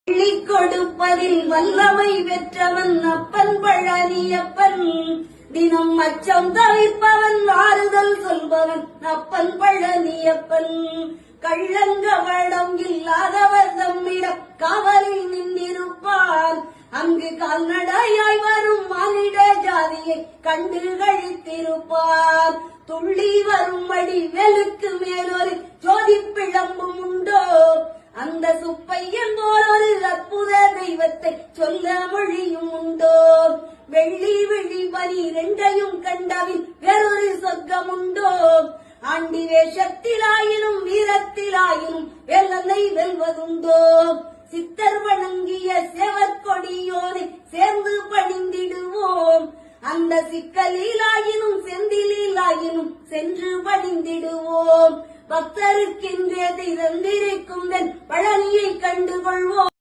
அள்ளி கொடுப்பதில் வல்லமை பெற்றவன் அப்பன் பழனியப்பன். தினம் அச்சம் தவிர்ப்பவன் ஆறுதல் சொல்பவன் அப்பன் பழனியப்பன். கள்ளங்கவடம் இல்லாதவர் தம்மிடம் காவலில் நின்றிருப்பான். அங்கு கால்நடையாய் வரும் மானிட ஜாதியை கண்டு கழித்திருப்பார். துள்ளி வரும்படி வெளுக்கு மேலொரு ஜோதி பிழம்பும் உண்டோ? அந்த சுப்பையன் போல் ஒரு அற்புத தெய்வத்தை சொல்ல மொழியும் உண்டோ? வெள்ளி விழி பனி ரெண்டையும் கண்டவின் வேறொரு சொர்க்கம் உண்டோ? ஆண்டி வேஷத்திலாயினும் வீரத்திலாயினும் வேலனை வெல்வதுண்டோ? சித்தர் வணங்கிய செவற்கொடியோரை சேர்ந்து பணிந்திடுவோம். அந்த சிக்கலிலாயினும் செந்திலாயினும் சென்று பணிந்திடுவோம். பக்தருக்கென்றே திறந்திருக்கும் பழனியை கண்டுகொள்வோம்.